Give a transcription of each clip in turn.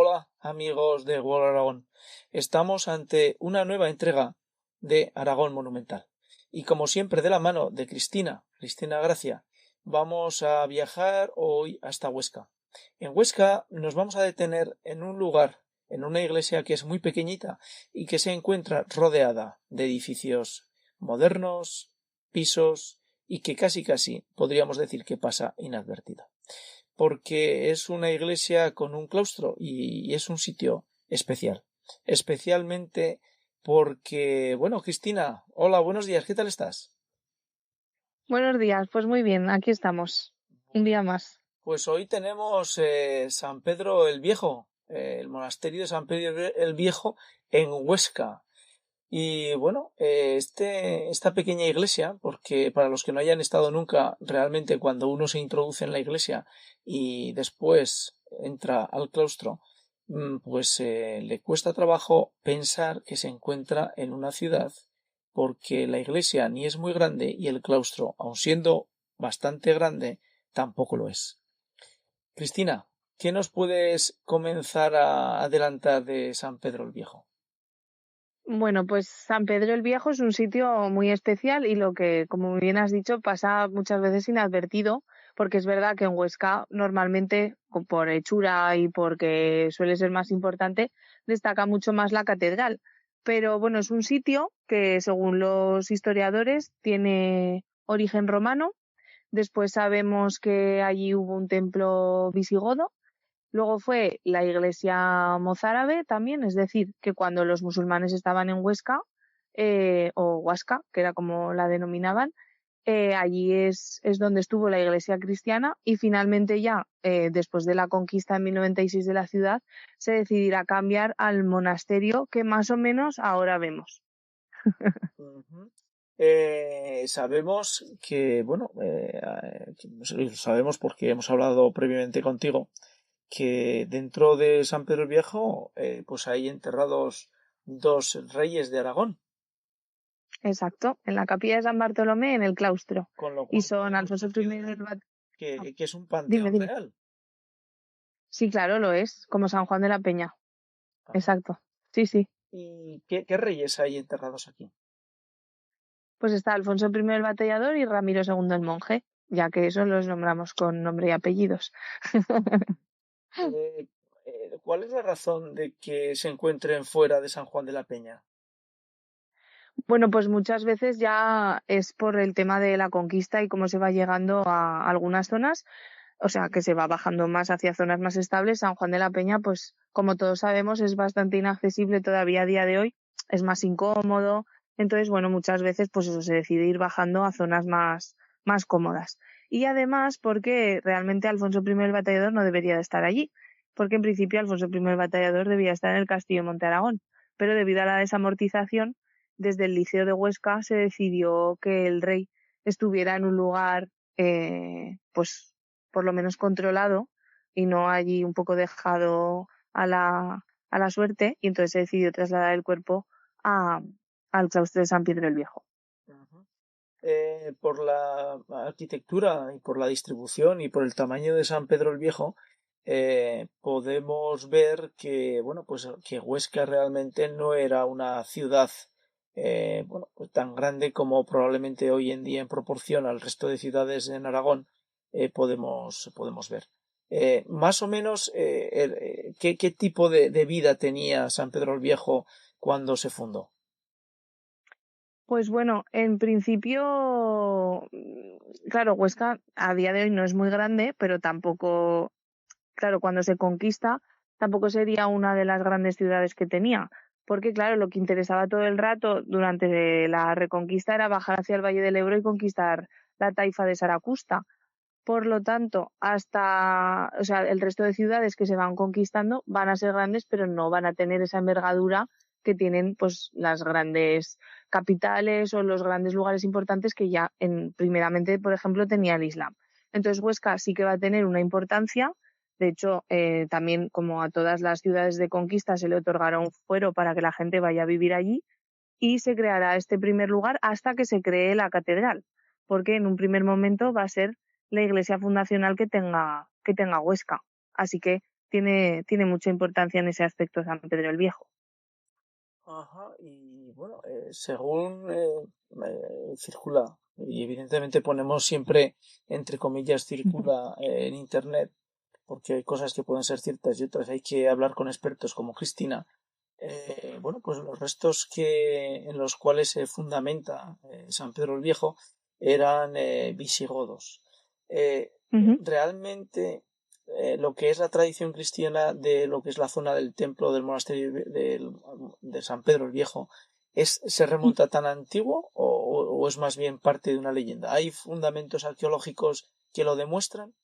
Hola amigos de World Aragón. Estamos ante una nueva entrega de Aragón Monumental. Y como siempre de la mano de Cristina Gracia, vamos a viajar hoy hasta Huesca. En Huesca nos vamos a detener en un lugar, en una iglesia que es muy pequeñita y que se encuentra rodeada de edificios modernos, pisos y que casi podríamos decir que pasa inadvertida porque es una iglesia con un claustro y es un sitio especial. Especialmente porque, bueno, Cristina, hola, buenos días, ¿qué tal estás? Buenos días, pues muy bien, aquí estamos. Un día más. Pues hoy tenemos San Pedro el Viejo, el monasterio de San Pedro el Viejo en Huesca. Y bueno, esta pequeña iglesia, porque para los que no hayan estado nunca, realmente cuando uno se introduce en la iglesia y después entra al claustro, pues le cuesta trabajo pensar que se encuentra en una ciudad, porque la iglesia ni es muy grande y el claustro, aun siendo bastante grande, tampoco lo es. Cristina, ¿qué nos puedes comenzar a adelantar de San Pedro el Viejo? Bueno, pues San Pedro el Viejo es un sitio muy especial y lo que, como bien has dicho, pasa muchas veces inadvertido, porque es verdad que en Huesca normalmente, por hechura y porque suele ser más importante, destaca mucho más la catedral. Pero bueno, es un sitio que, según los historiadores, tiene origen romano. Después sabemos que allí hubo un templo visigodo. Luego fue la iglesia mozárabe también, es decir, que cuando los musulmanes estaban en Huesca, o Huasca, que era como la denominaban, allí es donde estuvo la iglesia cristiana y finalmente ya, después de la conquista en 1096 de la ciudad, se decidirá cambiar al monasterio que más o menos ahora vemos. Ujú. Sabemos que, bueno, sabemos porque hemos hablado previamente contigo, que dentro de San Pedro el Viejo, pues hay enterrados dos reyes de Aragón, Exacto, en la capilla de San Bartolomé, en el claustro. con lo Y cual son podemos Alfonso I decir el que es un Dime, panteón dime. real. Sí, claro, lo es, como San Juan de la Peña. Ajá. Exacto. Sí, sí. ¿Y qué reyes hay enterrados aquí? Pues está Alfonso I el Batallador y Ramiro II el Monje, ya que eso los nombramos con nombre y apellidos. Eh, ¿Cuál es la razón de que se encuentren fuera de San Juan de la Peña? Bueno, pues muchas veces ya es por el tema de la conquista y cómo se va llegando a algunas zonas, o sea, que se va bajando más hacia zonas más estables. San Juan de la Peña, pues como todos sabemos, es bastante inaccesible todavía a día de hoy, es más incómodo. Entonces, bueno, muchas veces pues eso se decide ir bajando a zonas más cómodas. Y además porque realmente Alfonso I el Batallador no debería de estar allí, porque en principio Alfonso I el Batallador debía estar en el castillo de Monte Aragón, pero debido a la desamortización desde el Liceo de Huesca se decidió que el rey estuviera en un lugar, pues por lo menos controlado y no allí un poco dejado a la suerte, y entonces se decidió trasladar el cuerpo a, al claustro de San Pedro el Viejo. Ujú. Por la arquitectura y por la distribución y por el tamaño de San Pedro el Viejo, podemos ver que, bueno, pues que Huesca realmente no era una ciudad, bueno, pues tan grande como probablemente hoy en día en proporción al resto de ciudades en Aragón podemos ver. Más o menos, ¿qué tipo de vida tenía San Pedro el Viejo cuando se fundó? Pues bueno, en principio, claro, Huesca a día de hoy no es muy grande, pero tampoco, claro, cuando se conquista, tampoco sería una de las grandes ciudades que tenía, porque claro, lo que interesaba todo el rato durante la Reconquista era bajar hacia el Valle del Ebro y conquistar la taifa de Saracusta. Por lo tanto, hasta, o sea, el resto de ciudades que se van conquistando van a ser grandes, pero no van a tener esa envergadura que tienen pues las grandes capitales o los grandes lugares importantes que ya primeramente, por ejemplo, tenía el Islam. Entonces Huesca sí que va a tener una importancia. De hecho, también como a todas las ciudades de conquista se le otorgará un fuero para que la gente vaya a vivir allí y se creará este primer lugar hasta que se cree la catedral, porque en un primer momento va a ser la iglesia fundacional que tenga Huesca. Así que tiene mucha importancia en ese aspecto San Pedro el Viejo. Ajá, y bueno, según circula, y evidentemente ponemos siempre, entre comillas, circula en internet, porque hay cosas que pueden ser ciertas y otras hay que hablar con expertos como Cristina. Bueno, pues los restos en los cuales se fundamenta San Pedro el Viejo eran visigodos. Eh, Ujú. Realmente lo que es la tradición cristiana de lo que es la zona del templo del monasterio de San Pedro el Viejo, ¿se remonta tan antiguo o es más bien parte de una leyenda? ¿Hay fundamentos arqueológicos que lo demuestran?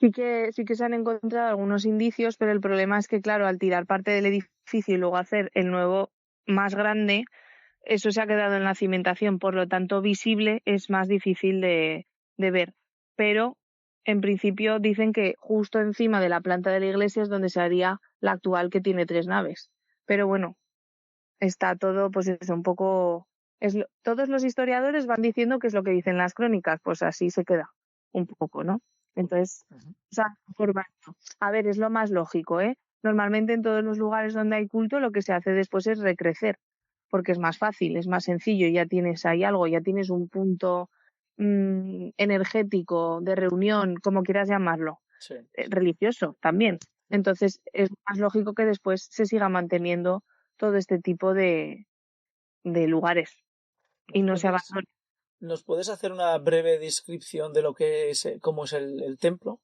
Sí que se han encontrado algunos indicios, pero el problema es que, claro, al tirar parte del edificio y luego hacer el nuevo más grande, eso se ha quedado en la cimentación, por lo tanto, visible es más difícil de ver. Pero, en principio, dicen que justo encima de la planta de la iglesia es donde se haría la actual, que tiene 3 naves. Pero bueno, está todo, pues es un poco... todos los historiadores van diciendo que es lo que dicen las crónicas, pues así se queda un poco, ¿no? Entonces, Ujú. o sea, a ver, es lo más lógico, ¿eh? Normalmente en todos los lugares donde hay culto lo que se hace después es recrecer, porque es más fácil, es más sencillo, ya tienes ahí algo, ya tienes un punto energético, de reunión, como quieras llamarlo, Sí. religioso también. Entonces es más lógico que después se siga manteniendo todo este tipo de lugares y ¿Nos no se puedes, abandone. ¿Nos puedes hacer una breve descripción de lo que es, cómo es el templo?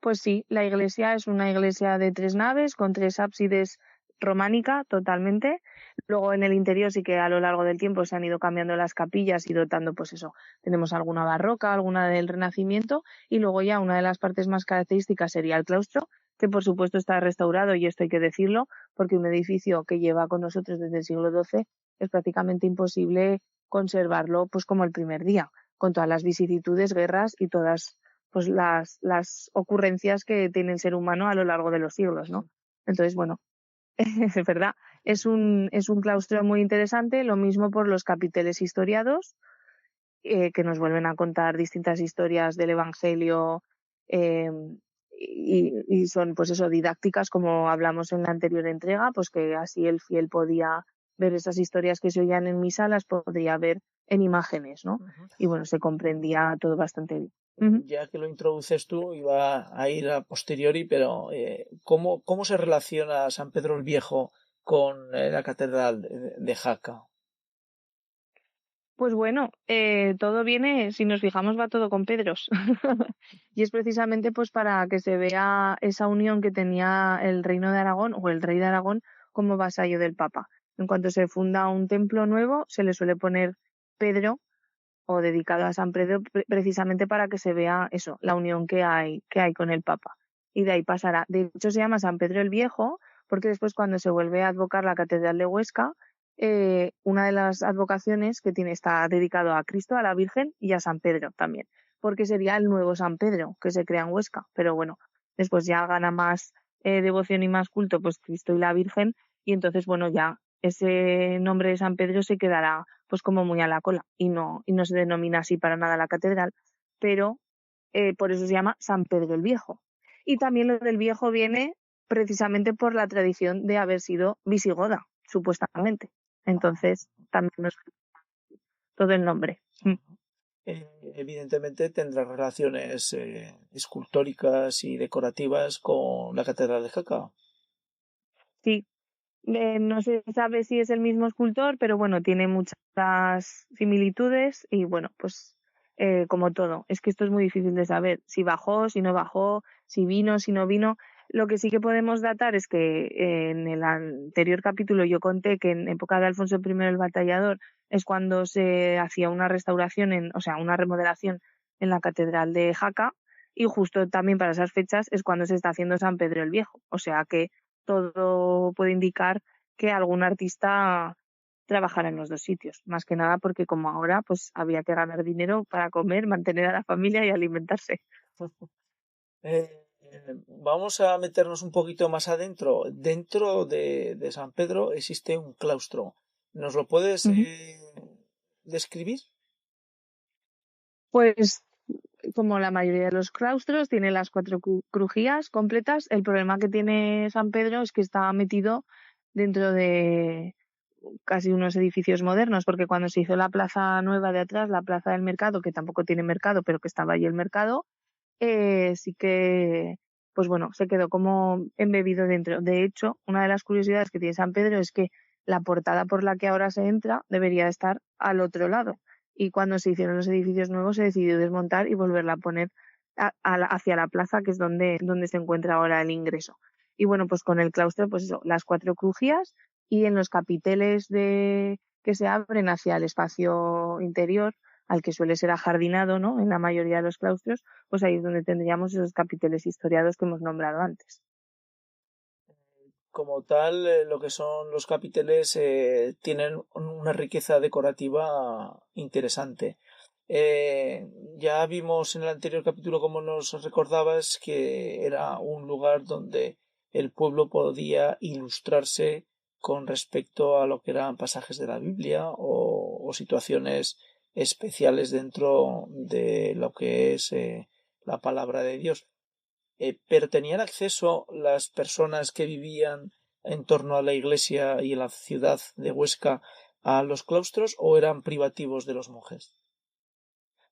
Pues sí, la iglesia es una iglesia de 3 naves con 3 ábsides románica totalmente. Luego en el interior sí que a lo largo del tiempo se han ido cambiando las capillas y dotando, pues eso, tenemos alguna barroca, alguna del Renacimiento y luego ya una de las partes más características sería el claustro, que por supuesto está restaurado y esto hay que decirlo, porque un edificio que lleva con nosotros desde el siglo XII es prácticamente imposible conservarlo pues como el primer día, con todas las vicisitudes, guerras y todas pues las ocurrencias que tiene el ser humano a lo largo de los siglos, ¿no? Entonces, bueno, es verdad, es un claustro muy interesante, lo mismo por los capiteles historiados, que nos vuelven a contar distintas historias del Evangelio eh, y son, pues eso, didácticas, como hablamos en la anterior entrega, pues que así el fiel podía ver esas historias que se oían en misa, las podría ver en imágenes, ¿no? Ujú. Y bueno, se comprendía todo bastante bien. Ujú. Ya que lo introduces tú, iba a ir a posteriori, pero ¿cómo se relaciona San Pedro el Viejo con la Catedral de Jaca? Pues bueno, todo viene, si nos fijamos, va todo con Pedros. Y es precisamente pues para que se vea esa unión que tenía el reino de Aragón o el rey de Aragón como vasallo del Papa. En cuanto se funda un templo nuevo, se le suele poner Pedro o dedicado a San Pedro precisamente para que se vea eso, la unión que hay con el Papa. Y de ahí pasará. De hecho, se llama San Pedro el Viejo, porque después cuando se vuelve a advocar la Catedral de Huesca, una de las advocaciones que tiene está dedicado a Cristo, a la Virgen y a San Pedro también, porque sería el nuevo San Pedro que se crea en Huesca. Pero bueno, después ya gana más devoción y más culto, pues Cristo y la Virgen, y entonces, bueno, ya ese nombre de San Pedro se quedará pues como muy a la cola y no se denomina así para nada la catedral, pero por eso se llama San Pedro el Viejo. Y también lo del viejo viene precisamente por la tradición de haber sido visigoda, supuestamente. Entonces, también nos todo el nombre. Evidentemente tendrá relaciones escultóricas y decorativas con la Catedral de Jaca. Sí, no se sabe si es el mismo escultor, pero bueno, tiene muchas similitudes y bueno, pues como todo, es que esto es muy difícil de saber si bajó, si no bajó, si vino, si no vino. Lo que sí que podemos datar es que en el anterior capítulo yo conté que en época de Alfonso I el Batallador es cuando se hacía una restauración, o sea, una remodelación en la Catedral de Jaca y justo también para esas fechas es cuando se está haciendo San Pedro el Viejo. O sea que todo puede indicar que algún artista trabajara en los dos sitios, más que nada porque como ahora pues había que ganar dinero para comer, mantener a la familia y alimentarse. Vamos a meternos un poquito más adentro. Dentro de San Pedro existe un claustro. ¿Nos lo puedes Ujú. describir? Pues como la mayoría de los claustros, tiene las 4 crujías completas. El problema que tiene San Pedro es que está metido dentro de casi unos edificios modernos, porque cuando se hizo la plaza nueva de atrás, la plaza del mercado, que tampoco tiene mercado, pero que estaba ahí el mercado, sí que, pues bueno, se quedó como embebido dentro. De hecho, una de las curiosidades que tiene San Pedro es que la portada por la que ahora se entra debería estar al otro lado. Y cuando se hicieron los edificios nuevos se decidió desmontar y volverla a poner hacia la plaza, que es donde se encuentra ahora el ingreso. Y bueno, pues con el claustro, pues eso, las 4 crujías y en los capiteles que se abren hacia el espacio interior, al que suele ser ajardinado, ¿no? En la mayoría de los claustros, pues ahí es donde tendríamos esos capiteles historiados que hemos nombrado antes. Como tal, lo que son los capiteles tienen una riqueza decorativa interesante. Ya vimos en el anterior capítulo, como nos recordabas, que era un lugar donde el pueblo podía ilustrarse con respecto a lo que eran pasajes de la Biblia o situaciones especiales dentro de lo que es la palabra de Dios. Pero ¿tenían acceso las personas que vivían en torno a la iglesia y en la ciudad de Huesca a los claustros o eran privativos de los monjes?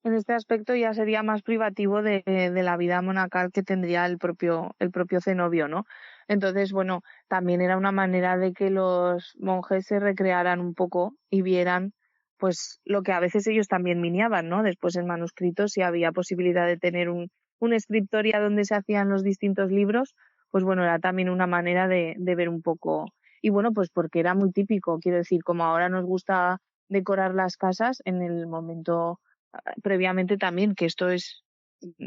En este aspecto ya sería más privativo de la vida monacal que tendría el propio cenobio, ¿no? Entonces, bueno, también era una manera de que los monjes se recrearan un poco y vieran pues lo que a veces ellos también miniaban, ¿no? Después en manuscritos, si había posibilidad de tener un escritorio donde se hacían los distintos libros, pues bueno, era también una manera de ver un poco. Y bueno, pues porque era muy típico, quiero decir, como ahora nos gusta decorar las casas, en el momento previamente también, que esto es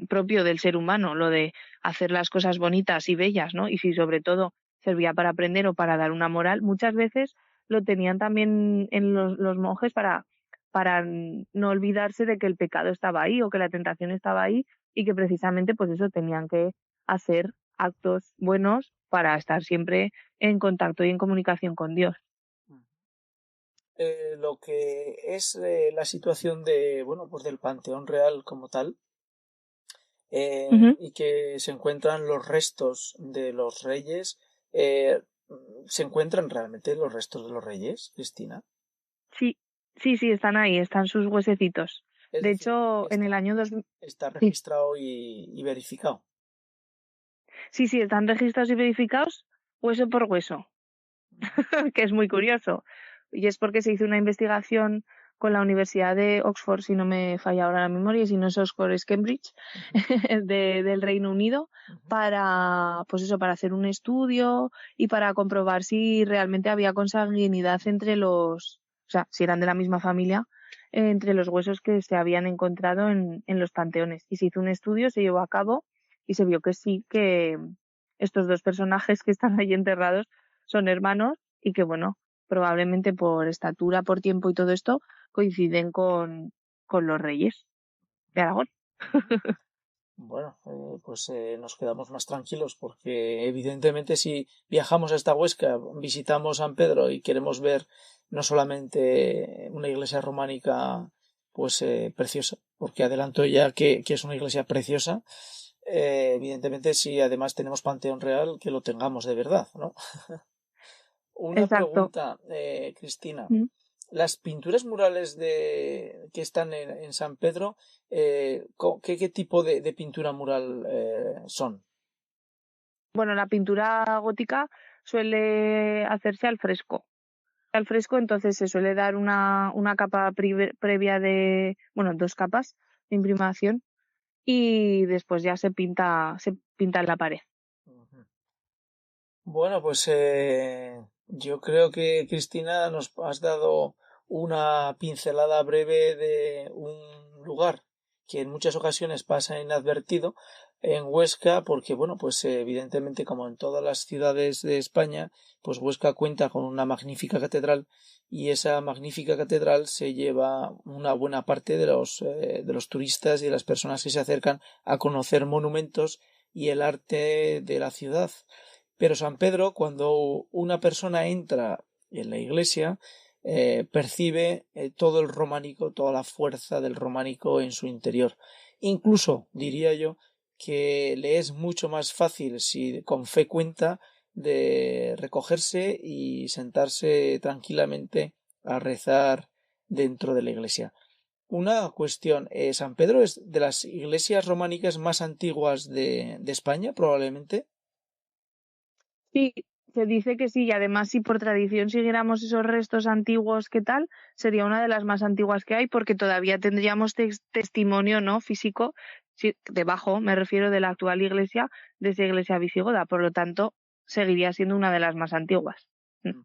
propio del ser humano, lo de hacer las cosas bonitas y bellas, ¿no? Y si sobre todo servía para aprender o para dar una moral, muchas veces lo tenían también en los monjes para no olvidarse de que el pecado estaba ahí o que la tentación estaba ahí y que precisamente pues eso tenían que hacer actos buenos para estar siempre en contacto y en comunicación con Dios. Lo que es la situación de, bueno, pues del Panteón Real como tal, Ujú. y que se encuentran los restos de los reyes. eh, ¿Se encuentran realmente los restos de los reyes, Cristina? Sí, sí, sí, están ahí, están sus huesecitos. Es De decir, hecho, en el año 2000, está sí, registrado y verificado. sí, sí, están registrados y verificados hueso por hueso, que es muy curioso. Y es porque se hizo una investigación con la Universidad de Oxford, si no me falla ahora la memoria, y si no es Oxford es Cambridge, Ujú, del Reino Unido, ujú. para, pues eso, para hacer un estudio y para comprobar si realmente había consanguinidad entre o sea, si eran de la misma familia, entre los huesos que se habían encontrado en los panteones. Y se hizo un estudio, se llevó a cabo y se vio que sí, que estos dos personajes que están ahí enterrados son hermanos y que, bueno, probablemente por estatura, por tiempo y todo esto, coinciden con los reyes de Aragón. Bueno, pues nos quedamos más tranquilos porque evidentemente si viajamos hasta Huesca, visitamos San Pedro y queremos ver no solamente una iglesia románica pues preciosa, porque adelanto ya que es una iglesia preciosa, evidentemente si además tenemos Panteón Real, que lo tengamos de verdad, ¿no? Una Exacto. pregunta, Cristina. Mm. Las pinturas murales que están en San Pedro, ¿qué tipo de pintura mural son? Bueno, la pintura gótica suele hacerse al fresco. Al fresco, entonces se suele dar una capa previa de, bueno, 2 capas de imprimación y después ya se pinta en la pared. Ujú. Bueno, pues yo creo que Cristina nos has dado una pincelada breve de un lugar que en muchas ocasiones pasa inadvertido en Huesca, porque bueno, pues evidentemente como en todas las ciudades de España, pues Huesca cuenta con una magnífica catedral y esa magnífica catedral se lleva una buena parte de los turistas y de las personas que se acercan a conocer monumentos y el arte de la ciudad. Pero San Pedro, cuando una persona entra en la iglesia, percibe todo el románico, toda la fuerza del románico en su interior. Incluso diría yo que le es mucho más fácil, si con fe cuenta, de recogerse y sentarse tranquilamente a rezar dentro de la iglesia. Una cuestión, ¿San Pedro es de las iglesias románicas más antiguas de España, probablemente? Sí, se dice que sí, y además si por tradición siguiéramos esos restos antiguos, ¿qué tal? Sería una de las más antiguas que hay porque todavía tendríamos testimonio, ¿no? Físico, sí, debajo, me refiero de la actual iglesia, de esa iglesia visigoda, por lo tanto, seguiría siendo una de las más antiguas. Mm.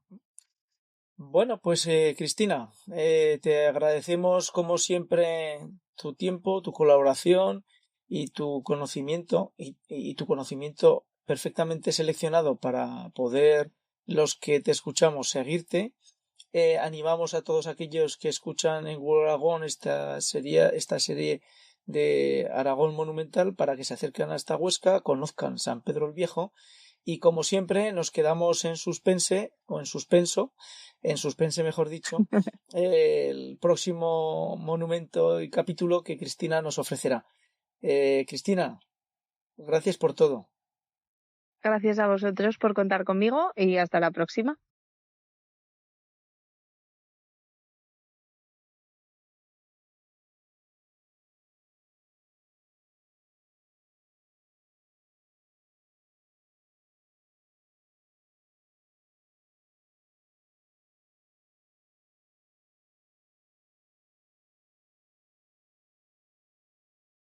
Bueno, pues Cristina, te agradecemos como siempre tu tiempo, tu colaboración y tu conocimiento y tu conocimiento perfectamente seleccionado para poder los que te escuchamos seguirte. Animamos a todos aquellos que escuchan en World Aragón esta serie de Aragón Monumental para que se acerquen hasta Huesca, conozcan San Pedro el Viejo y como siempre nos quedamos en suspense o en suspense mejor dicho, el próximo monumento y capítulo que Cristina nos ofrecerá. Cristina, gracias por todo. Gracias a vosotros por contar conmigo y hasta la próxima.